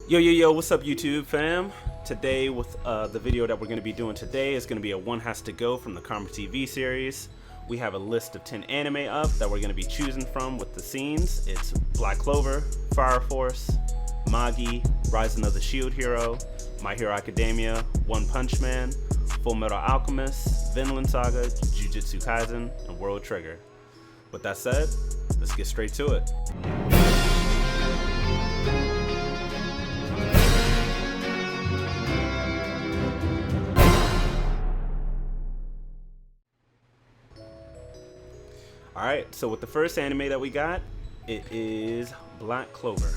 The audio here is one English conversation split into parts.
Yo, what's up YouTube fam? Today with the video that we're going to be doing today is going to be a One Has to Go from the Karma TV series. We have a list of 10 anime up that we're going to be choosing from with the scenes. It's Black Clover, Fire Force, Magik, Rising of the Shield Hero, My Hero Academia, One Punch Man, Full Metal Alchemist, Vinland Saga, Jujutsu Kaisen, and World Trigger. With that said, let's get straight to it. Alright, so with the first anime that we got, it is Black Clover.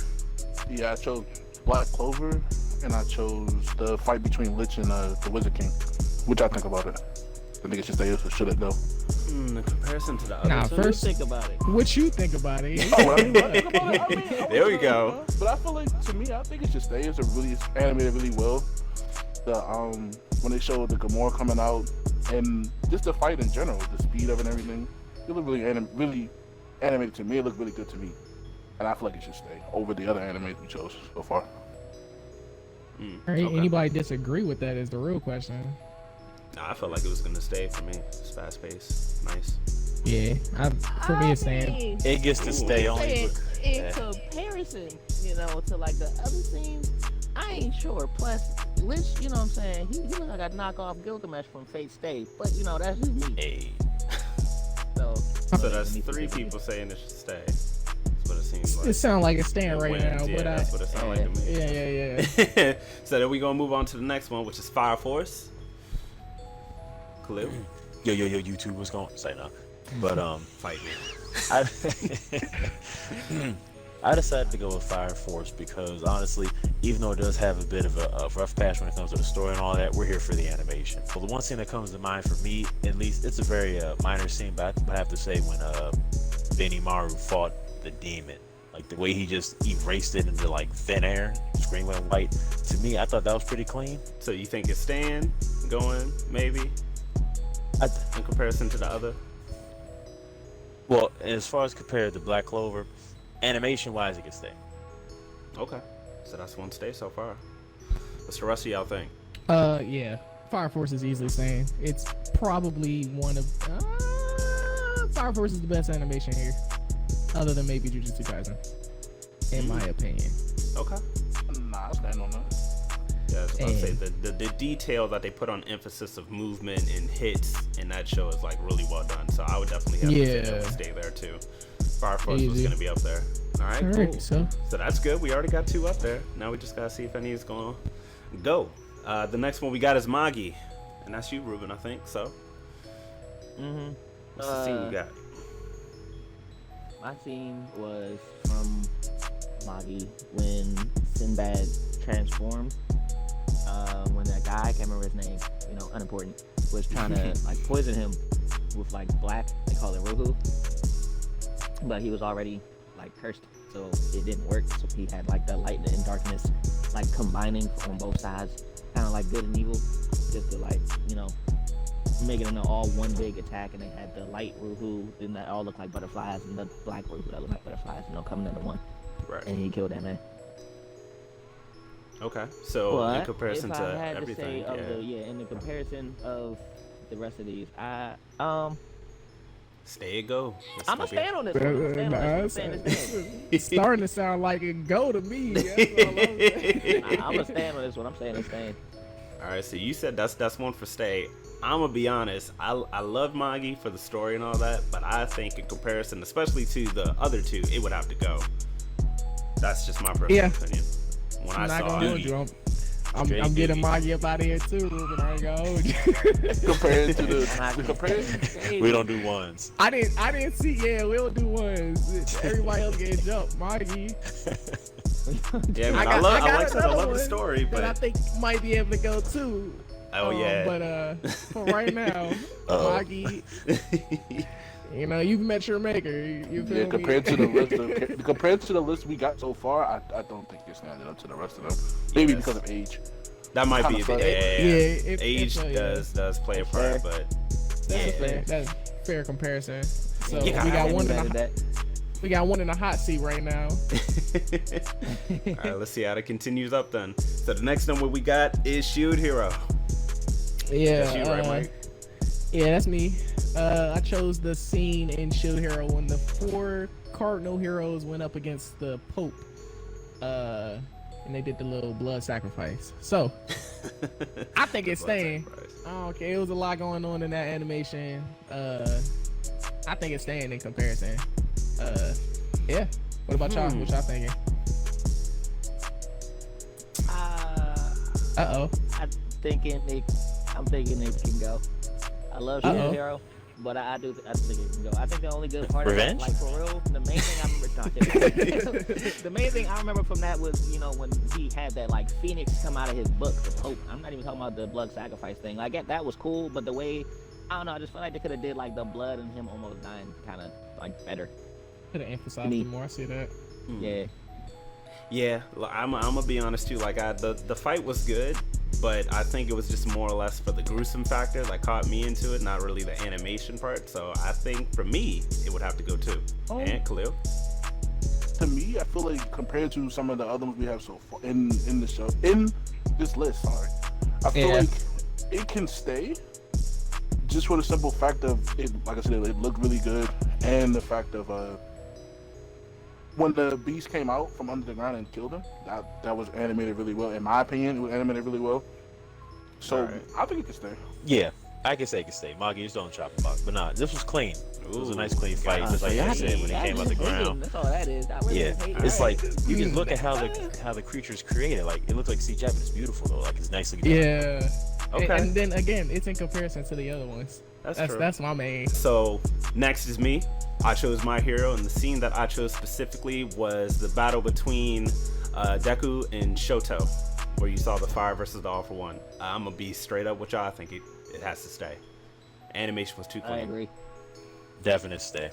Yeah, I chose Black Clover, and I chose the fight between Lich and the Wizard King. What y'all think about it? I think it should stay, or should it go? In comparison to the other Nah, two? first Think about it. what you think about it? Oh, what I think about it? There we go. But I feel like, to me, I think it should stay. It's animated really well. The when they showed the Gamora coming out, and just the fight in general, the speed of it and everything, it looked really animated to me. It looked really good to me, and I feel like it should stay over the other animes we chose so far. Okay. Anybody disagree with that is the real question. Nah, I felt like it was gonna stay for me. It's fast paced, nice. Yeah, for me it's saying. It gets to stay on. In comparison, to like the other scenes, I ain't sure. Plus, Lich, you know what I'm saying? He look like a knockoff Gilgamesh from Fate Stay, but that's just me. Hey. So that's three people saying it should stay. That's what it seems like. It sounds like it's staying right now, Yeah, but that's what it sounds like to me. Yeah. So then we gonna move on to the next one, which is Fire Force. Khalil, Yo, YouTube was going to say no. But, fight me. I decided to go with Fire Force because, honestly, even though it does have a bit of a rough patch when it comes to the story and all that, we're here for the animation. Well, the one scene that comes to mind for me, at least, it's a very minor scene, but I have to say when Benimaru fought the demon, like the way he just erased it into like thin air, screen went white. To me, I thought that was pretty clean. So you think it's staying, going, maybe, in comparison to the other? Well, as far as compared to Black Clover, animation-wise, it can stay. Okay, so that's one stay so far. What's the rest of y'all think? Yeah. Fire Force is easily saying it's probably one of Fire Force is the best animation here, other than maybe Jujutsu Kaisen, in my opinion. Okay. Nah, I stand on that. Yeah, I was about to say the detail that they put on emphasis of movement and hits in that show is like really well done. So I would definitely have to say that would stay there too. Fire Force was gonna be up there. All right, cool. So that's good. We already got two up there. Now we just gotta see if any is gonna go. The next one we got is Magik, and that's you, Ruben, I think. So. What's the scene you got? my scene was from Magik when Sinbad transformed. When that guy, I can't remember his name, unimportant, was trying to like poison him with like black, they call it Ruhu, but he was already like cursed, so it didn't work. So he had like the light and darkness like combining on both sides, kind of like good and evil, just to like make it into all one big attack. And they had the light Ruhu and that all looked like butterflies, and the black Ruhu that looked like butterflies, coming into one. Right. And he killed that man. Okay, so But in comparison if to I had everything, to say in the comparison of the rest of these, stay and go. I'm gonna stand on this one. It's starting to sound like a go to me. I'm gonna stand on this one. I'm saying it's staying. All right, so you said that's one for stay. I'm gonna be honest. I love Magik for the story and all that, but I think in comparison, especially to the other two, it would have to go. That's just my personal opinion. When I saw it, I'm getting Magik up out of here too, Ruben. I ain't gonna hold you. Compared to the comparison, We don't do ones. I didn't see. Yeah, we don't do ones. Everybody else getting jumped. Magik. Yeah, man, I love the story, but I think might be able to go too. Oh yeah. But for right now, Magik. You've met your maker. You feel me? compared to the list we got so far, I don't think you're standing up to the rest of them. Maybe because of age. That might be age does play a part, but that's fair comparison. So Yeah, we got one. We got one in the hot seat right now. All right, let's see how it continues up then. So the next number we got is Shield Hero. Yeah. That's you, right, Mike? Yeah, that's me. I chose the scene in Shield Hero when the 4 cardinal heroes went up against the Pope. And they did the little blood sacrifice. So, I think it's staying. Okay, it was a lot going on in that animation. I think it's staying in comparison. Yeah. What about y'all? What y'all thinking? Uh-oh. I'm thinking it can go. I love Shield Hero, but I think it can go. I think the only good part Revenge? of it, like for real, the main thing I remember the main thing I remember from that was, you know, when he had that like Phoenix come out of his book, the Pope. I'm not even talking about the blood sacrifice thing. Like that was cool, but the way, I don't know, I just feel like they could have did like the blood and him almost dying kind of like better. Could have emphasized it more. I see that. Yeah. Yeah, I'm gonna be honest too. Like, the fight was good, but I think it was just more or less for the gruesome factor that caught me into it, not really the animation part. So I think for me, it would have to go too. And Khalil? To me, I feel like compared to some of the other ones we have so far in the show, in this list, I feel like it can stay just for the simple fact of it. Like I said, it looked really good, and the fact of when the beast came out from under the ground and killed him, that was animated really well. In my opinion, it was animated really well. So I think it can stay. Yeah, I can say it can stay. Magik, you just don't chop him up. But nah, this was clean. It was a nice clean fight, just like I said when he came out the ground. That's all that is. I really hate it. It's like you can look at how the creature's created. Like it looks like CGI, but it's beautiful though. Like it's nicely done. Yeah. Okay. And then again, it's in comparison to the other ones. That's true. That's my main. So next is me. I chose my hero, and the scene that I chose specifically was the battle between Deku and Shoto, where you saw the fire versus the all for one. I'm gonna be straight up with y'all. I think it has to stay. Animation was too clean. I agree. Definite stay.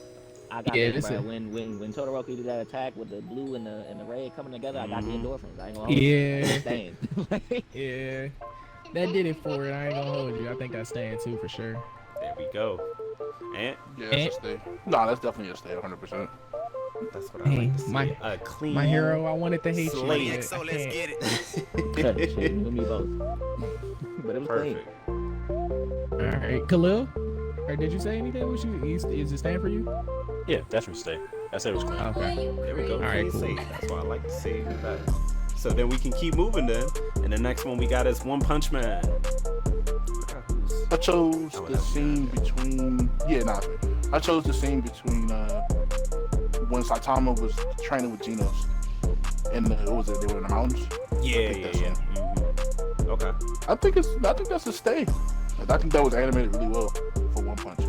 I got this, bro. When Todoroki did that attack with the blue and the red coming together, I got the endorphins. I ain't gonna hold you. Yeah. That did it for it. I ain't gonna hold you. I think that's staying too for sure. There we go. And yeah, that's a stay. No, that's definitely a stay, 100%. That's what I like to see. A clean. My hero, I wanted to hate slate. you. So let's get it. Cut it, shit. You and me both. But it was Perfect. All right, Khalil. Or did you say anything? Is it staying for you? Yeah, definitely stay. I said it was clean. Okay. There we go. All right, Clean cool. slate. That's what I like to see. So then we can keep moving then. And the next one we got is One Punch Man. I chose the scene between. I chose the scene between when Saitama was training with Genos, and what was it? They were in the mountains. Yeah. Mm-hmm. Okay. I think that's a stay. I think that was animated really well for One Punch.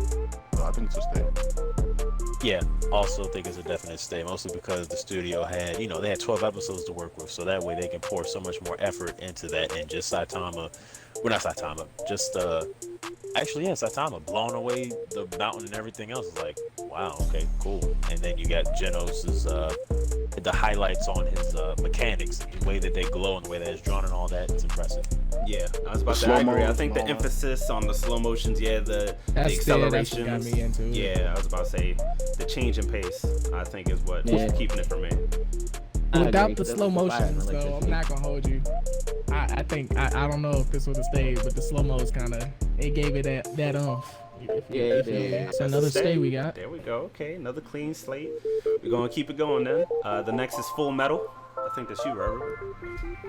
So I think it's a stay. Yeah, also think it's a definite stay, mostly because the studio had, they had 12 episodes to work with, so that way they can pour so much more effort into that, and just Saitama, Saitama blowing away the mountain and everything else is like, wow, okay, cool. And then you got Genos' the highlights on his mechanics, the way that they glow and the way that it's drawn and all that, it's impressive. Yeah, I was about to agree. I think the emphasis on the slow motions, the accelerations. That's what got me into it. Yeah, I was about to say the change in pace, I think is what's keeping it for me. Without the slow motions, though, I'm not gonna hold you. I think I don't know if this would have stayed, but the slow mo's it gave it that umph. Yeah. So another stay we got. There we go. Okay, another clean slate. We're gonna keep it going then. The next is Full Metal. I think that's you, Robert.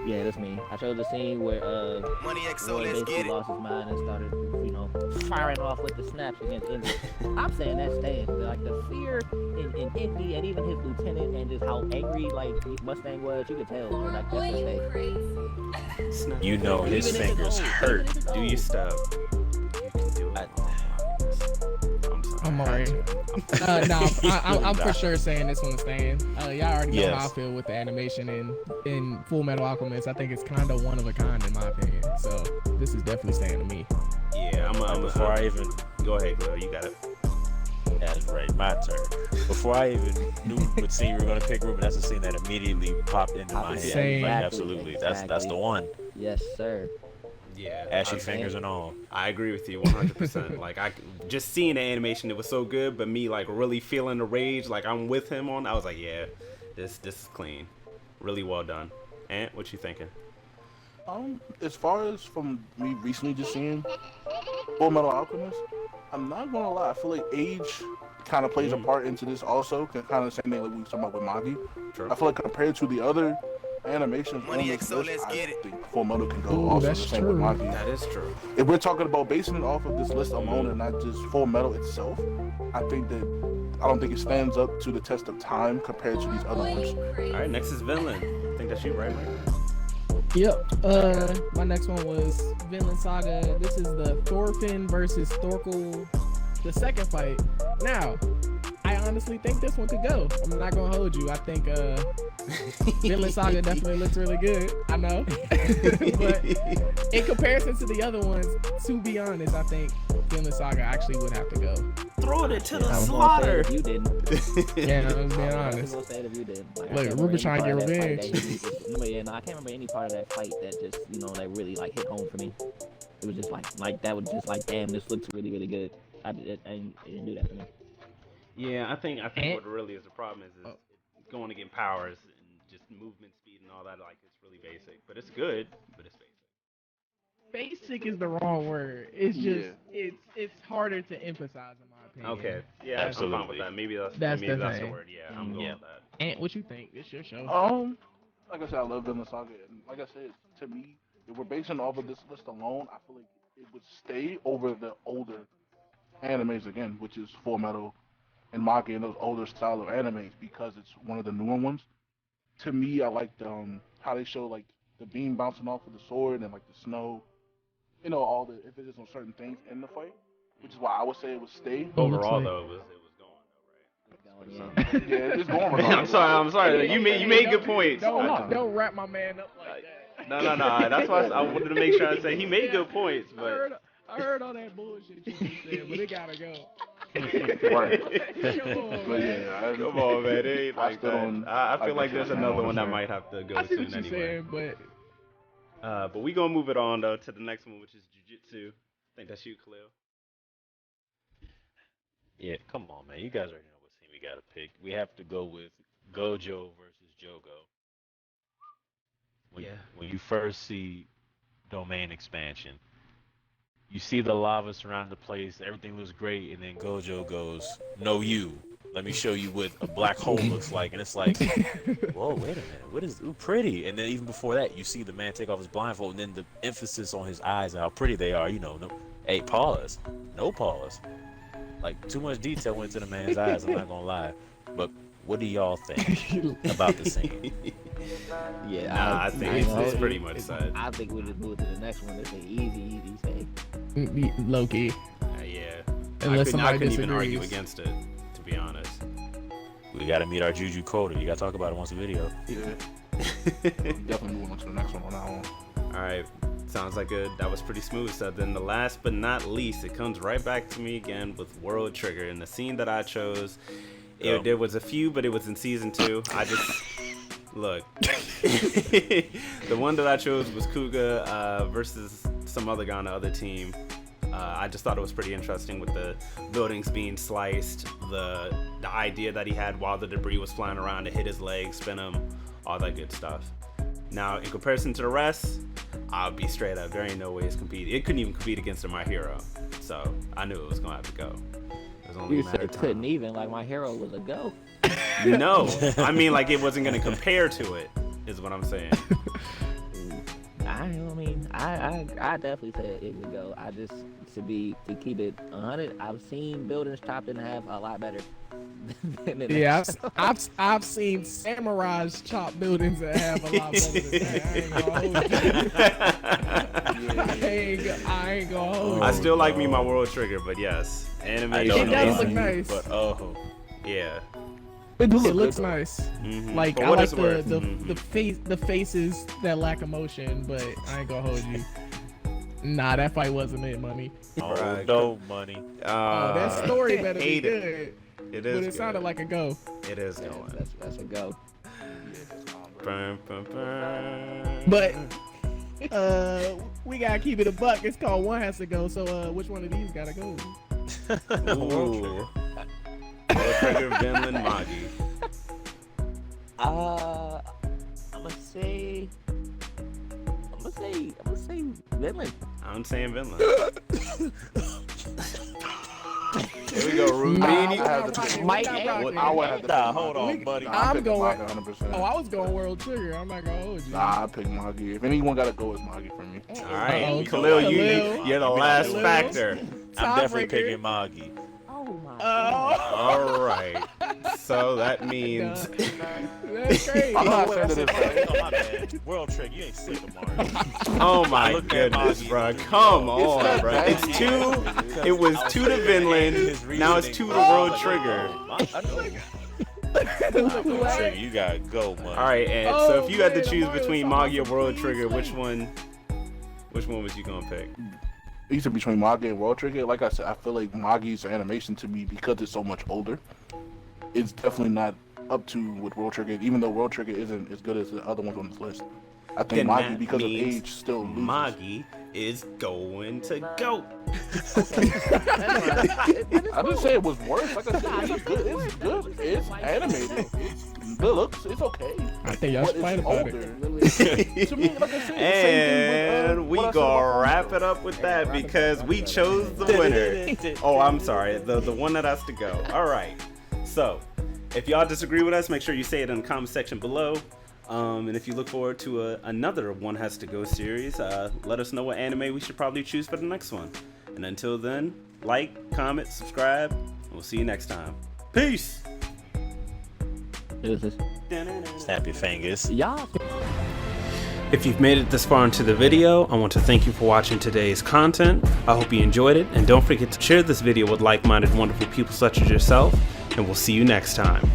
Yeah, that's me. I chose the scene where Roy basically lost his mind and started, firing off with the snaps against Indy. I'm saying that's staying. Like the fear in Indy and even his lieutenant and just how angry Mustang was, you could tell. Like that's a stay. His fingers hurt. Do you stop? You can do it. I'm alright. I'm for sure saying this one's staying. Y'all already know how I feel with the animation in Full Metal Alchemist. I think it's kind of one of a kind in my opinion. So this is definitely staying to me. Yeah, before I even go ahead, Chloe, you got it. That's right, my turn. Before I even knew what scene we were gonna pick, Ruben, that's the scene that immediately popped into my head. Same. Like, absolutely, that's the one. Yes, sir. Yeah, Ashy fingers and all. I agree with you 100%. Like I just seeing the animation, it was so good, but me like really feeling the rage, like I'm with him on. I was like, yeah, this is clean, really well done. Ant, what you thinking? As far as from me recently just seeing Full Metal Alchemist, I'm not gonna lie. I feel like age kind of plays a part into this also. Kind of the same thing like we were talking about with Magik. True. I feel like compared to the other animations on this list, I think Full Metal can go also the same with Magik. That is true. If we're talking about basing it off of this list alone and not just Full Metal itself, I don't think it stands up to the test of time compared to these other ones. All right, next is Vinland. I think that's you, right, Mike? Yep. My next one was Vinland Saga. This is the Thorfinn versus Thorkel, the second fight. Now, I honestly think this one could go. I'm not gonna hold you. I think Vinland Saga definitely looks really good. I know, but in comparison to the other ones, to be honest, I think Vinland Saga actually would have to go. Throw it to the I was gonna say slaughter. it if you didn't. Yeah, I'm being I was honest. gonna say it if you did. Like, Look, Ruben trying to get revenge. I can't remember any part of that fight that just, that really like hit home for me. It was just like that was just like, damn, this looks really, really good. It didn't do that for me. Yeah, I think what really is the problem is going to get powers and just movement speed and all that. Like it's really basic, but it's good, but it's basic. Basic is the wrong word. It's just it's harder to emphasize in my opinion. Okay, yeah, Absolutely. I'm fine with that. Maybe that's the the thing. word. Yeah, I'm going with that. Ant, what you think? It's your show. Like I said, I love Vinland Saga, and like I said, to me, if we're basing off of this list alone, I feel like it would stay over the older animes again, which is Full Metal and Magik and those older style of animes because it's one of the newer ones. To me, I like how they show like the beam bouncing off of the sword and like the snow, all the emphasis on certain things in the fight, which is why I would say it would stay. Overall, though, it was going though, right? Yeah, it's going. Regardless. I'm sorry. You made good points. Don't wrap my man up like that. No. That's why I wanted to make sure I say he made good points, but I heard all that bullshit you just said, but it gotta go. Right. Come on, man. It ain't like that. I feel like there's another one that saying. might have to go I see soon what you're anyway. saying, but But we gonna move it on though to the next one, which is Jujutsu. I think that's you, Khalil. Yeah, come on, man. You guys already know what team we gotta pick. We have to go with Gojo versus Jogo. When you first see Domain expansion, you see the lava surround the place, everything looks great, and then Gojo goes, "No, you. Let me show you what a black hole looks like." And it's like, whoa, wait a minute, what is pretty? And then even before that, you see the man take off his blindfold, and then the emphasis on his eyes and how pretty they are. Hey, pause, no pause. Like too much detail went to the man's eyes. I'm not gonna lie, but what do y'all think about the scene? Yeah, I think it's pretty much sad. I think we just move to the next one. It's an easy say. low key. Yeah. Unless I couldn't somebody even argue disagrees. against it, to be honest. We gotta meet our Juju quota. You gotta talk about it once a video. Yeah. Definitely moving on to the next one on that one. All right. Sounds like that was pretty smooth. So then the last but not least, it comes right back to me again with World Trigger. And the scene that I chose, there was a few, but it was in season 2. I just, look. The one that I chose was Kuga versus some other guy on the other team. I just thought it was pretty interesting with the buildings being sliced, the idea that he had while the debris was flying around to hit his legs, spin him, all that good stuff. Now, in comparison to the rest, I'll be straight up. There ain't no way it's competing. It couldn't even compete against My Hero. So I knew it was gonna have to go. It was only You a matter said of time. couldn't even, like My Hero was a go. No, I mean like it wasn't gonna compare to it. Is what I'm saying. I definitely said it would go. I just to keep it 100. I've seen buildings chopped in half a lot better. Yeah, I've seen samurais chop buildings that have a lot better than that. I ain't gonna hold you. I still like me my World Trigger, but yes, animation. It does look nice. But yeah. It looks nice. Mm-hmm. Like For I what like it's worth. the faces that lack emotion, but I ain't gonna hold you. Nah, that fight wasn't it, money. Right. No money. Oh, that story better be hate it. good. It But is. it sounded good. like a go. It is going. That's a go. Bum, bum, bum. But We gotta keep it a buck. It's called One Has to Go. So which one of these gotta go? Ooh. World Trigger, Vinland, Magik. I'm gonna say Vinland. I'm saying Vinland. Here we go, Rubini. Mike, hold on, buddy. I'm going. 100%. Oh, I was going World Trigger. I'm not gonna hold you. Nah, I pick Magik. If anyone gotta go, it's Magik for me. All right, Uh-oh. Khalil, Khalil. you're the last Khalil. factor. I'm definitely Tiebreaker. picking Magik. Oh my. All right. So that means That's crazy. I'm not Wait, saying I that said it's Magik. Oh, my bad. World Trigger, you ain't sick of Mario. oh my I looked at goodness, Magik. bro. Come on, that bro. bad. It's two. It was 2 to Vinland. Now it's 2 to World Trigger. I know. World Trigger, you gotta go, man. All right, Ed. So if you had to choose between Magik or World Trigger, which one was you gonna pick? Either between Magik and World Trigger, like I said, I feel like Magik's animation to me, because it's so much older, it's definitely not up to with World Trigger, even though World Trigger isn't as good as the other ones on this list. I think Then Magik, that because of means age, still loses. Magik is going to go. I didn't say it was worse. Like I said, it's good. It's good. It's animated. It looks. It's okay. I think y'all But should fight it's about older. it. To me, like I said, the same thing And with, we what I said gonna about wrap Funko. it up with that because we chose the winner. Oh, I'm sorry, the one that has to go. All right. So, if y'all disagree with us, make sure you say it in the comment section below. And if you look forward to another One Has to Go series, let us know what anime we should probably choose for the next one. And until then, like, comment, subscribe, and we'll see you next time. Peace. Snap your fingers. Y'all. If you've made it this far into the video, I want to thank you for watching today's content. I hope you enjoyed it, and don't forget to share this video with like-minded wonderful people such as yourself, and we'll see you next time.